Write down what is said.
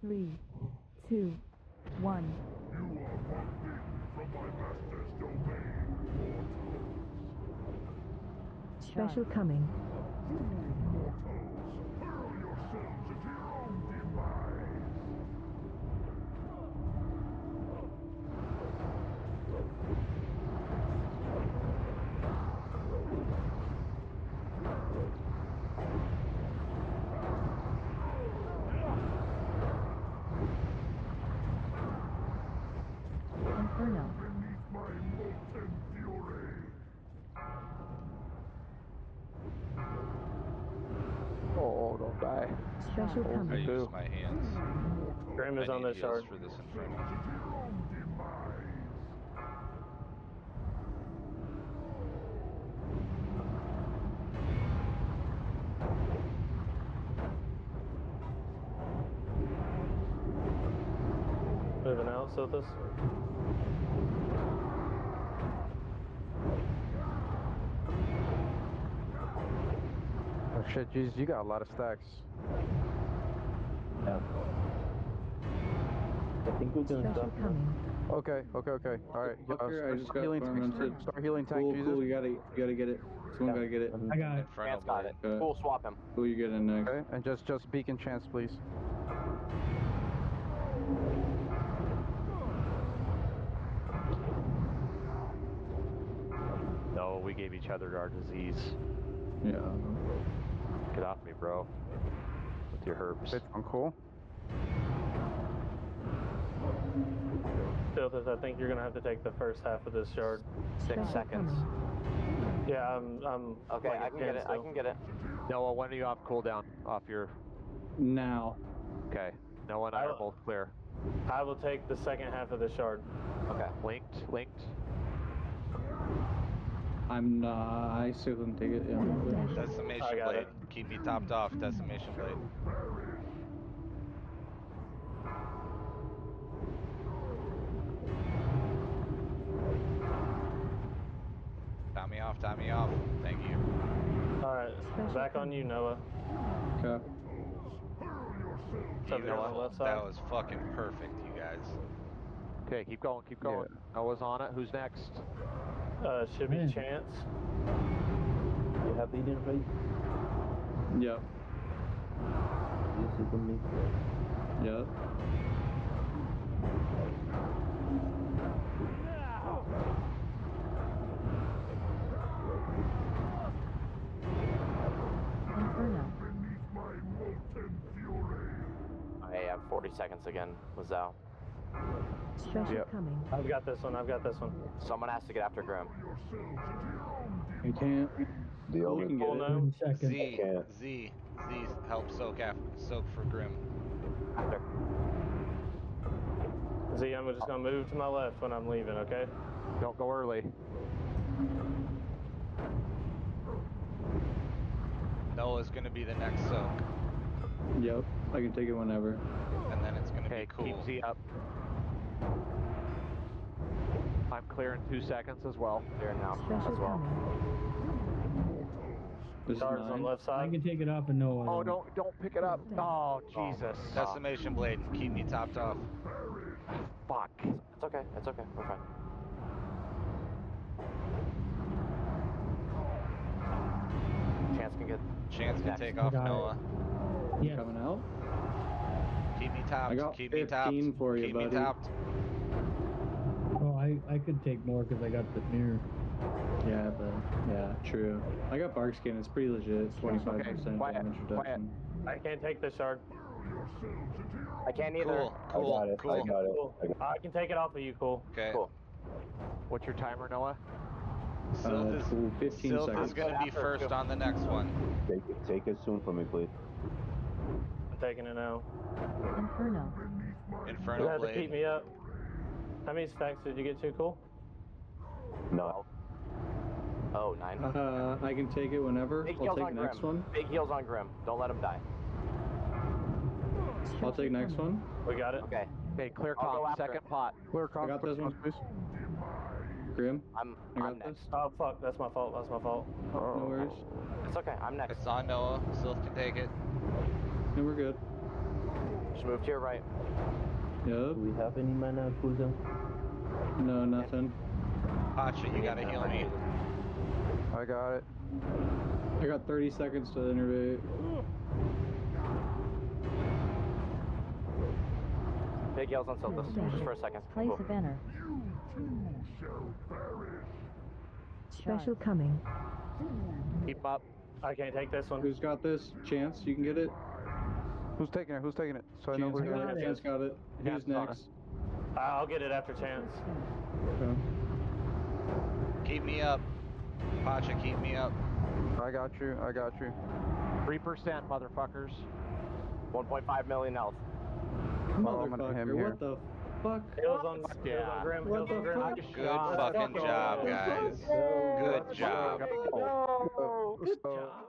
3, 2, 1. You are forbidden from my master's domain, mortals. Special coming. Mortals, hurl yourselves into your own demise. Inferno. Beneath my molten fury. Oh, don't die. Special I coming. use my hands. Grim is I on need this heals shard. for this inferno. Into your own demise. Moving out, Silthus. Oh shit, Jesus, you got a lot of stacks. Yeah. I think we're doing Special stuff. coming. Okay. Alright, Fucker, I just got healing tank. tormented. Start healing tank, Cool, Jesus. cool, you gotta get it. Someone gotta get it. I got it. Inferno Chance got it. blade. Cool, swap him. Cool, you get in next. Okay, and just beacon chance, please. No, we gave each other our disease. Yeah. Get off me, bro. With your herbs. It's cool. Silthus, I think you're gonna have to take the first half of this shard. 6 seconds. Yeah, I'm Okay, like I can get it. I can get it. Noah, when are you off cooldown? Off your... Now. Okay. Noah and I are both clear. I will take the second half of the shard. Okay. Linked. I'm not. I still couldn't take it. Yeah. I Decimation got blade. it. Keep me topped off. Decimation blade. Top me off. Top me off. Thank you. Alright, back on you, Noah. Okay. Something on the left side. That was fucking perfect, you guys. Okay, keep going. Yeah. Noah's on it. Who's next? Should be Chance. You have the ready? Yep. You sit on me. Yep. Inferno. Beneath my molten fury. I have 40 seconds again, Lazal. Special coming. I've got this one. Someone has to get after Grim. Yourselves into your own You demise. can't. The Cool, other you can Cool get now. it. Second. Z, help soak for Grim. After. Z, I'm just gonna move to my left when I'm leaving, okay? Don't go early. Noah's gonna be the next soak, Yep. I can take it whenever. and then it's gonna Okay, be cool. keep Z up. I'm clear in 2 seconds as well. Clear now Special as well. coming. This is Shard's on mine. the left side. take it off and no. Oh, don't pick it up. Oh, Jesus. Decimation blade. Keep me topped off. Fuck. It's okay. It's okay. We're fine. Chance can next. take off Got it. Noah. Yes. Coming out. Keep me topped. I got Keep me topped. 15 for you, Keep buddy. me topped. Oh, I could take more because I got the mirror. Yeah, true. I got bark skin. It's pretty legit. 25% quiet, damage reduction. I can't take this shard. I can't either. Cool. I got it. Cool. I can take it off of you, cool. Okay. Cool. What's your timer, Noah? Cool, 15 Sylph seconds. is going to be first on the next one. Take it soon for me, please. I'm taking it now. Inferno. You Inferno had to keep blade. me up. How many stacks did you get to, cool? No. Oh, 9. I can take it whenever. Big I'll heals take on next Grim. one. Big heals on Grim. Don't let him die. I'll take next one. We got it. Okay. Okay, clear I'll go comp, after. second pot. Clear I got this one. please. Grim. I'm got next. Oh, fuck. That's my fault. No worries. It's okay. I'm next. It's on Noah. Sylph can take it. And we're good. Just move to your right. Yep. Do we have any mana cooldown? No, nothing. Pacha, you gotta heal me. I got it. I got 30 seconds to innervate. Big yells on Siltus. Just for a second. Place Cool. of enter. You too shall perish. Special coming. Keep 'em up. I can't take this one. Who's got this? Chance, you can get it? Who's taking it? Who's taking it? So I know Chance we're got gonna. it. Chance got it. Who's next? I'll get it after Chance. Okay. Keep me up. Pacha, keep me up. I got you. I got you. 3%, motherfuckers. 1.5 million health. Oh, I'm gonna him Motherfucker, here. what the fuck? Hills on, Yeah. hills on Grim. What Hills the on Grim. fuck? Good fucking job, guys. Good job. So